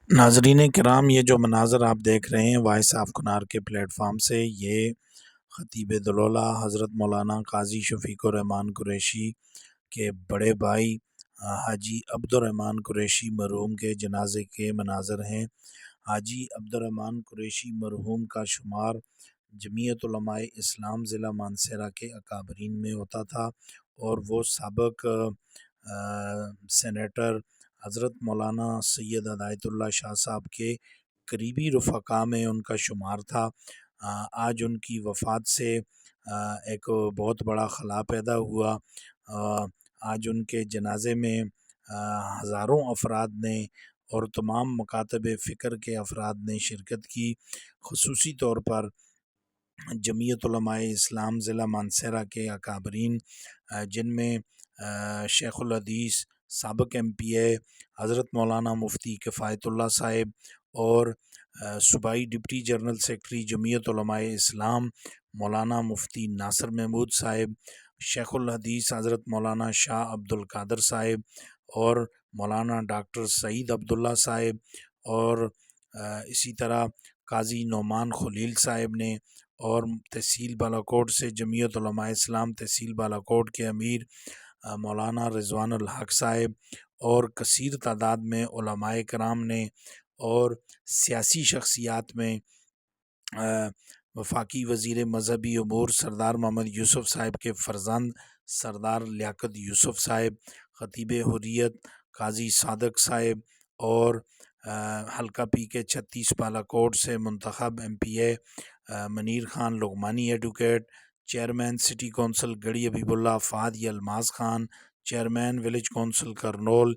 ناظرین کرام، یہ جو مناظر آپ دیکھ رہے ہیں وائس آف کنار کے پلیٹ فارم سے، یہ خطیب دلولہ حضرت مولانا قاضی شفیق الرحمان قریشی کے بڑے بھائی حاجی عبدالرحمان قریشی مرحوم کے جنازے کے مناظر ہیں۔ حاجی عبدالرحمان قریشی مرحوم کا شمار جمعیت علماء اسلام ضلع مانسہرہ کے اکابرین میں ہوتا تھا، اور وہ سابق سینیٹر حضرت مولانا سید ہدایت اللہ شاہ صاحب کے قریبی رفقا میں ان کا شمار تھا۔ آج ان کی وفات سے ایک بہت بڑا خلا پیدا ہوا۔ آج ان کے جنازے میں ہزاروں افراد نے اور تمام مکاتب فکر کے افراد نے شرکت کی، خصوصی طور پر جمعیت علماء اسلام ضلع مانسہرہ کے اکابرین، جن میں شیخ الحدیث سابق MPA حضرت مولانا مفتی کفایت اللہ صاحب، اور صوبائی ڈپٹی جنرل سیکرٹری جمعیت علماء اسلام مولانا مفتی ناصر محمود صاحب، شیخ الحدیث حضرت مولانا شاہ عبد القادر صاحب، اور مولانا ڈاکٹر سعید عبداللہ صاحب، اور اسی طرح قاضی نعمان خلیل صاحب نے، اور تحصیل بالاکوٹ سے جمعیت علماء اسلام تحصیل بالاکوٹ کے امیر مولانا رضوان الحق صاحب، اور کثیر تعداد میں علماء کرام نے، اور سیاسی شخصیات میں وفاقی وزیر مذہبی امور سردار محمد یوسف صاحب کے فرزند سردار لیاقت یوسف صاحب، خطیب حریت قاضی صادق صاحب، اور حلقہ پی کے 36 بالاکوٹ سے منتخب MPA Munir Khan Laghmani advocate, chairman city council Garhi Habib Ullah Fahad Almas Khan, chairman village council Karnol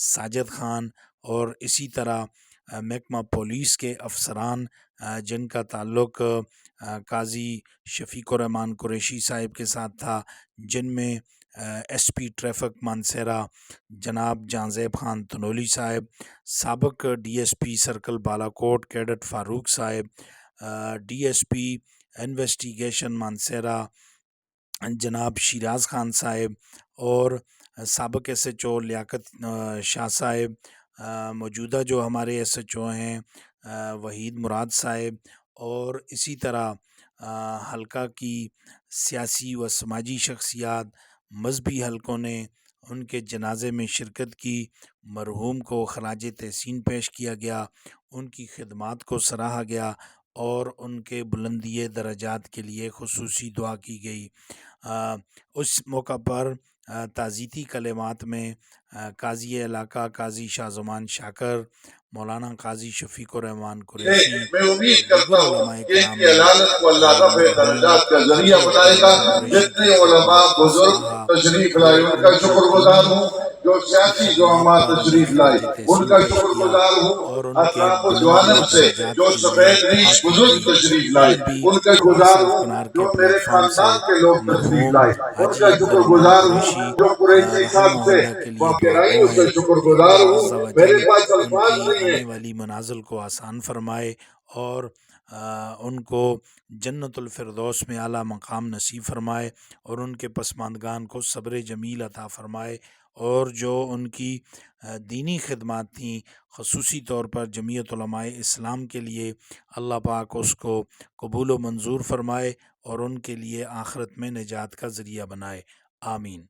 Sajid Khan, اور اسی طرح محکمہ پولیس کے افسران جن کا تعلق قاضی شفیق الرحمان قریشی صاحب کے ساتھ تھا، جن میں SP ٹریفک مانسہرہ جناب جہاں زیب خان تنولی صاحب، سابق DSP سرکل بالاکوٹ کیڈٹ فاروق صاحب، DSP انویسٹیگیشن مانسہرہ جناب شیراز خان صاحب، اور سابق SHO لیاقت شاہ صاحب، موجودہ جو ہمارے SHO ہیں وحید مراد صاحب، اور اسی طرح حلقہ کی سیاسی و سماجی شخصیات مذہبی حلقوں نے ان کے جنازے میں شرکت کی۔ مرحوم کو خراج تحسین پیش کیا گیا، ان کی خدمات کو سراہا گیا، اور ان کے بلندی درجات کے لیے خصوصی دعا کی گئی۔ اس موقع پر تعزیتی کلمات میں قاضی علاقہ قاضی شاہ زمان شاکر، مولانا قاضی شفیق الرحمان قریشی، میں امید اور کرتا دیگر ہوں علماء کہ ان کرام کی نے علالت کو اللہ رفع مرحوم درجات کا حاجی ذریعہ بنائے گا۔ عبدالرحمان قریشی کی جتنے علماء خدمات کو بزرگ سراہا، تشریف لائے اور ان کا ان کے شکر گزار دینی ہوں، جو سیاسی خدمات زعماء پر انہیں تشریف لائے خراج ان تحسین کا پیش شکر کیا، گزار ہوں۔ اور ان کے اطراف و بلندی جوانب سے درجات جو کے لیے سفید دعا ریش کی بزرگ گئی۔ تشریف لائے آج بھی ان کا وائس گزار آف ہوں، کنار کے جو پلیٹ میرے فارم سے خاندان کے لوگ تشریف مرحوم لائے ان حاجی کا شکر عبدالرحمان گزار ہوں، قریشی جو قریشی صاحب رحمہ سے اللہ کے لیے وہاں دعا آئی گو ان کا ہیں شکر کہ گزار اللہ ہوں۔ عز و میرے جل پاس ان الفاظ کی نہیں ہیں۔ آنے والی منازل کو آسان فرمائے، اور ان کو جنت الفردوس میں اعلیٰ مقام نصیب فرمائے، اور ان کے پسماندگان کو صبر جمیل عطا فرمائے، اور جو ان کی دینی خدمات تھیں خصوصی طور پر جمعیت علماء اسلام کے لیے، اللہ پاک اس کو قبول و منظور فرمائے، اور ان کے لیے آخرت میں نجات کا ذریعہ بنائے۔ آمین۔